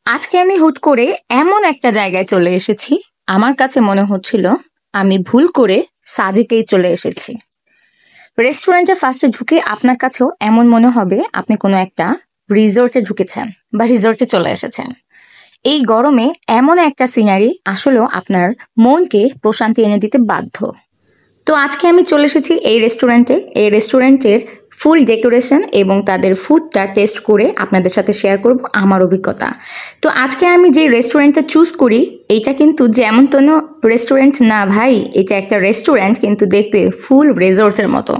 আজকে আমি হুট করে এমন একটা জায়গায় চলে এসেছি, আমার কাছে মনে হচ্ছিল আমি ভুল করে সাজেকেই চলে এসেছি। রেস্টুরেন্টে ফার্স্টে ঢুকে আপনার কাছেও এমন মনে হবে আপনি কোনো একটা রিসোর্টে ঢুকেছেন বা রিসোর্টে চলে এসেছেন। এই গরমে এমন একটা সিনারি আসলেও আপনার মনকে প্রশান্তি এনে দিতে বাধ্য। তো আজকে আমি চলে এসেছি এই রেস্টুরেন্টে। এই রেস্টুরেন্টের ফুল ডেকোরেশন এবং তাদের ফুডটা টেস্ট করে আপনাদের সাথে শেয়ার করব আমার অভিজ্ঞতা। তো আজকে আমি যে রেস্টুরেন্টটা চুজ করি, এইটা কিন্তু যেমন কোনো রেস্টুরেন্ট না ভাই, এটা একটা রেস্টুরেন্ট কিন্তু দেখতে ফুল রিসোর্টের মতো।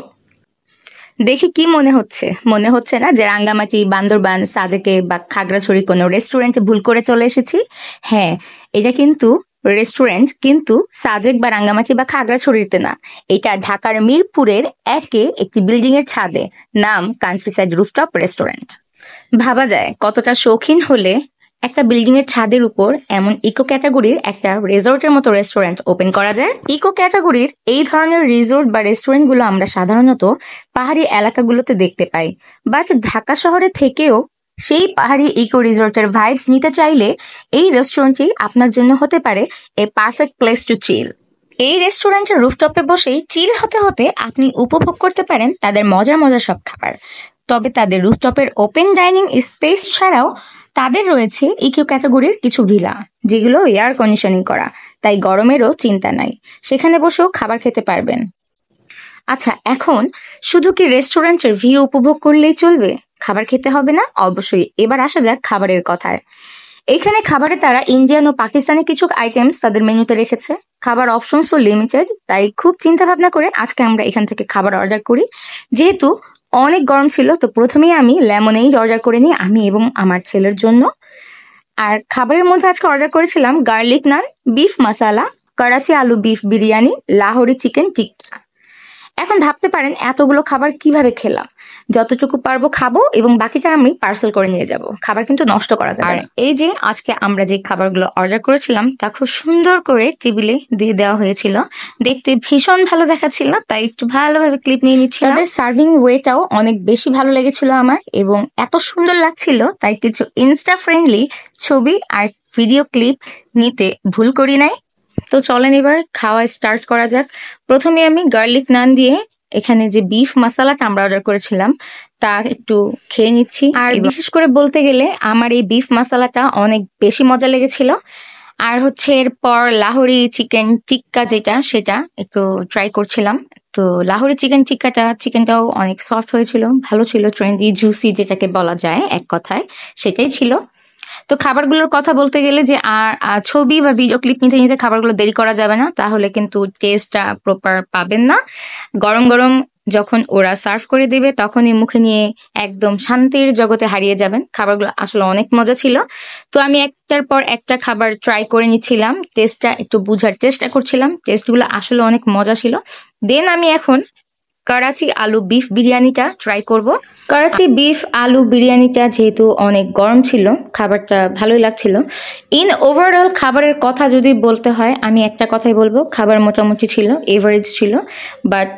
দেখে কি মনে হচ্ছে? মনে হচ্ছে না যে রাঙ্গামাটি, বান্দরবান, সাজেকে বা খাগড়াছড়ির কোনো রেস্টুরেন্টে ভুল করে চলে এসেছি? হ্যাঁ, এটা কিন্তু রেস্টুরেন্ট, কিন্তু সাজেক বা রাঙ্গামাটি বা খাগড়াছড়িতে না। এটা ঢাকার মিরপুরের একটি বিল্ডিং এর ছাদে, নাম কান্ট্রিসাইড রুফটপ রেস্টুরেন্ট। ভাবা যায় কতটা শৌখিন হলে একটা বিল্ডিং এর ছাদের উপর এমন ইকো ক্যাটাগরির একটা রিসোর্টের মতো রেস্টুরেন্ট ওপেন করা যায়। ইকো ক্যাটাগরির এই ধরনের রিসোর্ট বা রেস্টুরেন্ট গুলো আমরা সাধারণত পাহাড়ি এলাকাগুলোতে দেখতে পাই, বাট ঢাকা শহরে থেকেও সেই পাহাড়ি ইকো রিসোর্টের ভাইবস নিতে চাইলে এই রেস্টুরেন্টটি আপনার জন্য হতে পারে এ পারফেক্ট প্লেস টু চিল। এই রেস্টুরেন্টের রুফটপে বসেই চিল হতে হতে আপনি উপভোগ করতে পারেন তাদের মজার মজার সব খাবার। তবে তাদের রুফটপের ওপেন ডাইনিং স্পেস ছাড়াও তাদের রয়েছে ইকো ক্যাটাগরির কিছু ভিলা, যেগুলো এয়ার কন্ডিশনিং করা, তাই গরমেরও চিন্তা নাই, সেখানে বসেও খাবার খেতে পারবেন। আচ্ছা, এখন শুধু কি রেস্টুরেন্টের ভিউ উপভোগ করলেই চলবে? খাবার খেতে হবে না? অবশ্যই। এবার আসা যাক খাবারের কথায়। এখানে খাবারে তারা ইন্ডিয়ান ও পাকিস্তানি কিছু আইটেমস তাদের মেনুতে রেখেছে। খাবার অপশনসও লিমিটেড, তাই খুব চিন্তা ভাবনা করে আজকে আমরা এখান থেকে খাবার অর্ডার করি। যেহেতু অনেক গরম ছিল, তো প্রথমেই আমি লেমনেইড অর্ডার করে নিই আমি এবং আমার ছেলের জন্য। আর খাবারের মধ্যে আজকে অর্ডার করেছিলাম গার্লিক নান, বিফ মশালা, করাচি আলু বিফ বিরিয়ানি, লাহোরি চিকেন টিক্কা। এখন ভাবতে পারেন এতগুলো খাবার কিভাবে খেলাম? যতটুকু পারবো খাবো এবং বাকিটা আমি পার্সেল করে নিয়ে যাব। খাবার কিন্তু নষ্ট করা যাবে না। এই যে আজকে আমরা যে খাবারগুলো অর্ডার করেছিলাম তা খুব সুন্দর করে টেবিলে দিয়ে দেওয়া হয়েছিল, দেখতে ভীষণ ভালো দেখাচ্ছিল, তাই একটু ভালোভাবে ক্লিপ নিয়ে নিচ্ছি। তাদের সার্ভিং ওয়েটাও অনেক বেশি ভালো লেগেছিল আমার, এবং এত সুন্দর লাগছিল তাই কিছু ইনস্টা ফ্রেন্ডলি ছবি আর ভিডিও ক্লিপ নিতে ভুল করি নাই। তো চলেন এবার খাওয়া স্টার্ট করা যাক। প্রথমে আমি গার্লিক নান দিয়ে এখানে যে বিফ মশালাটা আমরা অর্ডার করেছিলাম তা একটু খেয়ে নিচ্ছি। আর বিশেষ করে বলতে গেলে আমার এই বিফ মশালাটা অনেক বেশি মজা লেগেছিল। আর হচ্ছে এরপর লাহোরি চিকেন টিক্কা যেটা, সেটা একটু ট্রাই করছিলাম। তো লাহোরি চিকেনটাও অনেক সফট হয়েছিল, ভালো ছিল, ট্রেন্ডি জুসি যেটাকে বলা যায় এক কথায়, সেটাই ছিল। তো খাবারগুলোর কথা বলতে গেলে যে আর ছবি বা ভিডিও ক্লিপ নিতে নিতে খাবারগুলো দেরি করা যাবে না, তাহলে কিন্তু টেস্টটা প্রপার পাবেন না। গরম গরম যখন ওরা সার্ভ করে দেবে তখনই মুখে নিয়ে একদম শান্তির জগতে হারিয়ে যাবেন। খাবারগুলো আসলে অনেক মজা ছিল। তো আমি একটার পর একটা খাবার ট্রাই করে নিচ্ছিলাম, টেস্টটা একটু বুঝার চেষ্টা করছিলাম, টেস্টগুলো আসলে অনেক মজা ছিল। দেন আমি এখন করাচি আলু বিফ বিরিয়ানিটা ট্রাই করব। করাচি বিফ আলু বিরিয়ানিটা যেহেতু অনেক গরম ছিল, খাবারটা ভালোই লাগছিল। ইন ওভারঅল খাবারের কথা যদি বলতে হয়, আমি একটা কথাই বলবো, খাবার মোটামুটি ছিল, এভারেজ ছিল, বাট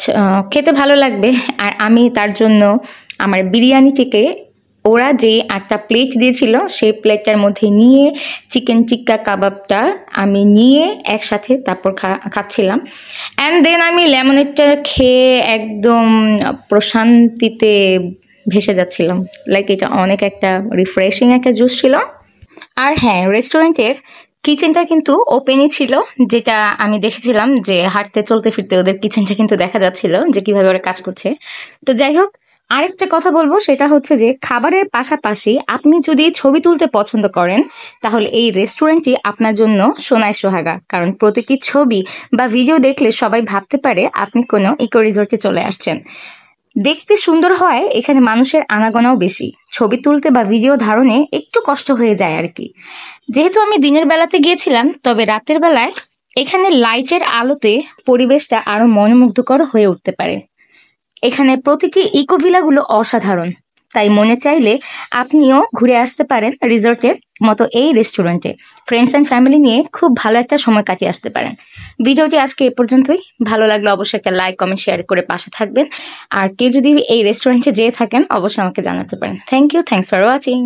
খেতে ভালো লাগবে। আর আমি তার জন্য আমার বিরিয়ানিটিকে ওরা যে একটা প্লেট দিয়েছিল সেই প্লেটটার মধ্যে নিয়ে চিকেন টিক্কা কাবাবটা আমি নিয়ে একসাথে তারপর খাচ্ছিলাম। অ্যান্ড দেন আমি লেমনেডটা খেয়ে একদম প্রশান্তিতে ভেসে যাচ্ছিলাম। লাইক এটা অনেক একটা রিফ্রেশিং একটা জুস ছিল। আর হ্যাঁ, রেস্টুরেন্টের কিচেনটা কিন্তু ওপেনই ছিল, যেটা আমি দেখেছিলাম যে হাঁটতে চলতে ফিরতে ওদের কিচেনটা কিন্তু দেখা যাচ্ছিল যে কিভাবে ওরা কাজ করছে। তো যাই হোক, আরেকটা কথা বলবো, সেটা হচ্ছে যে খাবারের পাশাপাশি আপনি যদি ছবি তুলতে পছন্দ করেন তাহলে এই রেস্টুরেন্টটি আপনার জন্য সোনায় সোহাগা। কারণ প্রতিটি ছবি বা ভিডিও দেখলে সবাই ভাবতে পারে আপনি কোনো ইকো রিসোর্টে চলে আসছেন। দেখতে সুন্দর হয়, এখানে মানুষের আনাগোনাও বেশি, ছবি তুলতে বা ভিডিও ধারণে একটু কষ্ট হয়ে যায় আর কি। যেহেতু আমি দিনের বেলাতে গিয়েছিলাম, তবে রাতের বেলায় এখানে লাইটের আলোতে পরিবেশটা আরো মনোমুগ্ধকর হয়ে উঠতে পারে। এখানে প্রতিটি ইকো ভিলাগুলো অসাধারণ, তাই মনে চাইলে আপনিও ঘুরে আসতে পারেন রিসোর্টের মতো এই রেস্টুরেন্টে। ফ্রেন্ডস অ্যান্ড ফ্যামিলি নিয়ে খুব ভালো একটা সময় কাটিয়ে আসতে পারেন। ভিডিওটি আজকে এ পর্যন্তই। ভালো লাগলে অবশ্যই একটা লাইক, কমেন্ট, শেয়ার করে পাশে থাকবেন। আর কেউ যদি এই রেস্টুরেন্টে যেয়ে থাকেন অবশ্যই আমাকে জানাতে পারেন। Thank you, thanks for watching.